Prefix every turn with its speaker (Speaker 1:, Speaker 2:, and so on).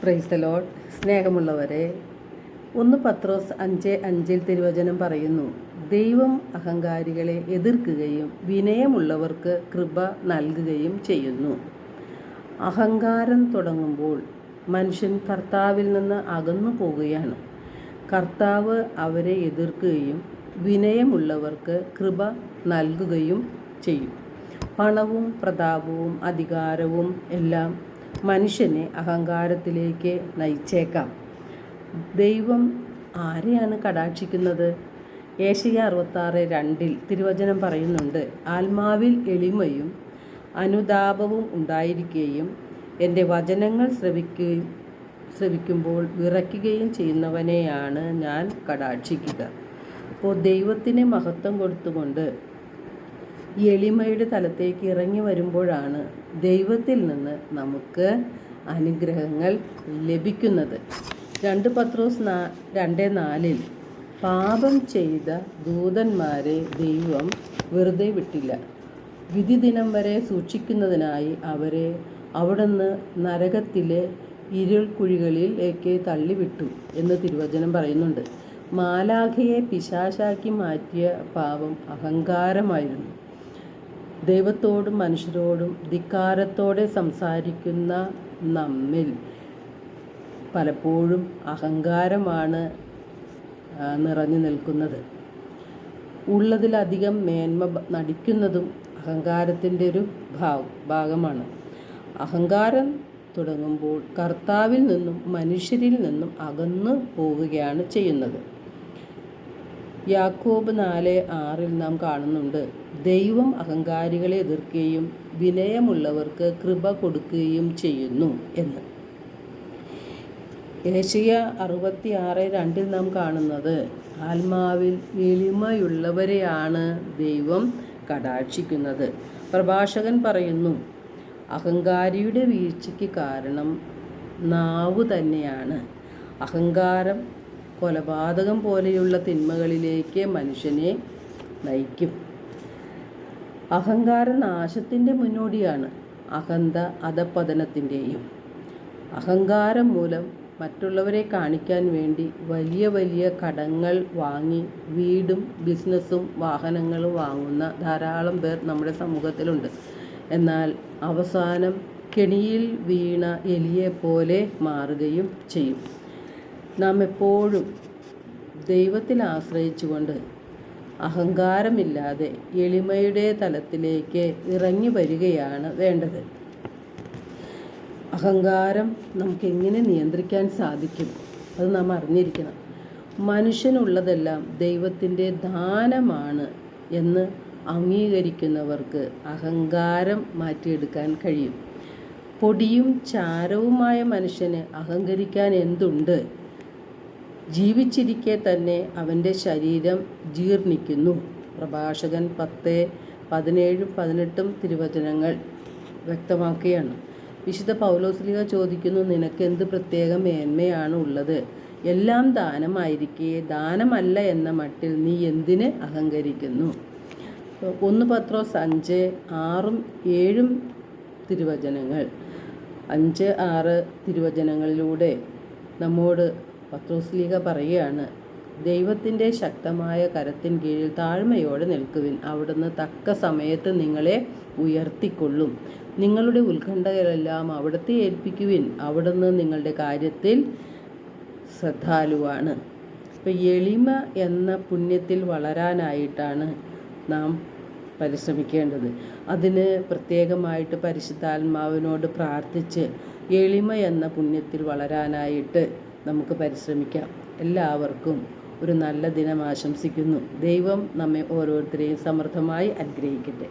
Speaker 1: Praise the Lord. സ്നേഹമുള്ളവരെ, 1 പത്രോസ് 5:5 തിരുവചനം പറയുന്നു, ദൈവം അഹങ്കാരികളെ എതിർക്കുകയും വിനയമുള്ളവർക്ക് കൃപ നൽകുകയും ചെയ്യുന്നു. അഹങ്കാരം തുടങ്ങുമ്പോൾ മനുഷ്യൻ കർത്താവിൽ നിന്ന് അകന്നു പോവുകയാണ്. കർത്താവ് അവരെ എതിർക്കുകയും വിനയമുള്ളവർക്ക് കൃപ നൽകുകയും ചെയ്യും. പണവും പ്രതാപവും അധികാരവും എല്ലാം മനുഷ്യനെ അഹങ്കാരത്തിലേക്ക് നയിച്ചേക്കാം. ദൈവം ആരെയാണ് കടാക്ഷിക്കുന്നത്? ഏശയ്യ 66:2 തിരുവചനം പറയുന്നുണ്ട്, ആത്മാവിൽ എളിമയും അനുതാപവും ഉണ്ടായിരിക്കുകയും എൻ്റെ വചനങ്ങൾ ശ്രവിക്കുമ്പോൾ വിറയ്ക്കുകയും ചെയ്യുന്നവനെയാണ് ഞാൻ കടാക്ഷിക്കുക. അപ്പോൾ ദൈവത്തിന് മഹത്വം കൊടുത്തുകൊണ്ട് എളിമയുടെ തലത്തേക്ക് ഇറങ്ങി വരുമ്പോഴാണ് ദൈവത്തിൽ നിന്ന് നമുക്ക് അനുഗ്രഹങ്ങൾ ലഭിക്കുന്നത്. 2 പത്രോസ് 2:4 പാപം ചെയ്ത ദൂതന്മാരെ ദൈവം വെറുതെ വിട്ടില്ല. വിധി ദിനം വരെ സൂക്ഷിക്കുന്നതിനായി അവരെ അവിടുന്ന് നരകത്തിലെ ഇരുൾക്കുഴികളിലേക്ക് തള്ളിവിട്ടു എന്ന് തിരുവചനം പറയുന്നുണ്ട്. മാലാഖയെ പിശാചാക്കി മാറ്റിയ പാപം അഹങ്കാരമായിരുന്നു. ദൈവത്തോടും മനുഷ്യരോടും ധിക്കാരത്തോടെ സംസാരിക്കുന്ന നമ്മിൽ പലപ്പോഴും അഹങ്കാരമാണ് നിറഞ്ഞു നിൽക്കുന്നത്. ഉള്ളതിലധികം മേന്മ നടിക്കുന്നതും അഹങ്കാരത്തിൻ്റെ ഒരു ഭാഗമാണ്. അഹങ്കാരം തുടങ്ങുമ്പോൾ കർത്താവിൽ നിന്നും മനുഷ്യരിൽ നിന്നും അകന്നു പോവുകയാണ് ചെയ്യുന്നത്. യാക്കോബ് 4:6 നാം കാണുന്നുണ്ട്, ദൈവം അഹങ്കാരികളെ എതിർക്കുകയും വിനയമുള്ളവർക്ക് കൃപ കൊടുക്കുകയും ചെയ്യുന്നു എന്ന്. ഏശയ്യ 66:2 നാം കാണുന്നത്, ആത്മാവിൽ എളിമയുള്ളവരെയാണ് ദൈവം കടാക്ഷിക്കുന്നത്. പ്രഭാഷകൻ പറയുന്നു, അഹങ്കാരിയുടെ വീഴ്ചയ്ക്ക് കാരണം നാവു തന്നെയാണ്. അഹങ്കാരം കൊലപാതകം പോലെയുള്ള തിന്മകളിലേക്ക് മനുഷ്യനെ നയിക്കും. അഹങ്കാരം നാശത്തിൻ്റെ മുന്നോടിയാണ്, അഹന്ത അധഃപതനത്തിൻ്റെയും. അഹങ്കാരം മൂലം മറ്റുള്ളവരെ കാണിക്കാൻ വേണ്ടി വലിയ വലിയ കടങ്ങൾ വാങ്ങി വീടും ബിസിനസ്സും വാഹനങ്ങളും വാങ്ങുന്ന ധാരാളം പേർ നമ്മുടെ സമൂഹത്തിലുണ്ട്. എന്നാൽ അവസാനം കെണിയിൽ വീണ എലിയെപ്പോലെ മാറുകയും ചെയ്യും. നാം എപ്പോഴും ദൈവത്തിൽ ആശ്രയിച്ചുകൊണ്ട് അഹങ്കാരമില്ലാതെ എളിമയുടെ തലത്തിലേക്ക് ഇറങ്ങി വരികയാണ് വേണ്ടത്. അഹങ്കാരം നമുക്ക് എങ്ങനെ നിയന്ത്രിക്കാൻ സാധിക്കും? അത് നാം അറിഞ്ഞിരിക്കണം. മനുഷ്യനുള്ളതെല്ലാം ദൈവത്തിൻ്റെ ദാനമാണ് എന്ന് അംഗീകരിക്കുന്നവർക്ക് അഹങ്കാരം മാറ്റിയെടുക്കാൻ കഴിയും. പൊടിയും ചാരവുമായ മനുഷ്യന് അഹങ്കരിക്കാൻ എന്തുണ്ട്? ജീവിച്ചിരിക്കെ തന്നെ അവൻ്റെ ശരീരം ജീർണിക്കുന്നു. പ്രഭാഷകൻ 10:17-18 തിരുവചനങ്ങൾ വ്യക്തമാക്കുകയാണ്. വിശുദ്ധ പൗലോസ്ലീഹ ചോദിക്കുന്നു, നിനക്കെന്ത് പ്രത്യേക മേന്മയാണ് ഉള്ളത്? എല്ലാം ദാനമായിരിക്കെ ദാനമല്ല എന്ന മട്ടിൽ നീ എന്തിന് അഹങ്കരിക്കുന്നു? 1 പത്രോസ് 5:6-7 തിരുവചനങ്ങൾ 5-6 തിരുവചനങ്ങളിലൂടെ നമ്മോട് പത്രോസ്ലീഹ പറയുകയാണ്, ദൈവത്തിൻ്റെ ശക്തമായ കരത്തിൻ കീഴിൽ താഴ്മയോടെ നിൽക്കുവിൻ. അവിടുന്ന് തക്ക സമയത്ത് നിങ്ങളെ ഉയർത്തിക്കൊള്ളും. നിങ്ങളുടെ ഉത്കണ്ഠകളെല്ലാം അവിടുത്തെ ഏൽപ്പിക്കുവിൻ. അവിടുന്ന് നിങ്ങളുടെ കാര്യത്തിൽ ശ്രദ്ധാലുവാണ്. ഇപ്പോൾ എളിമ എന്ന പുണ്യത്തിൽ വളരാനായിട്ടാണ് നാം പരിശ്രമിക്കേണ്ടത്. അതിന് പ്രത്യേകമായിട്ട് പരിശുദ്ധാത്മാവിനോട് പ്രാർത്ഥിച്ച് എളിമ എന്ന പുണ്യത്തിൽ വളരാനായിട്ട് നമുക്ക് പരിശ്രമിക്കാം. എല്ലാവർക്കും ഒരു നല്ല ദിനം ആശംസിക്കുന്നു. ദൈവം നമ്മെ ഓരോരുത്തരെയും സമൃദ്ധമായി അനുഗ്രഹിക്കട്ടെ.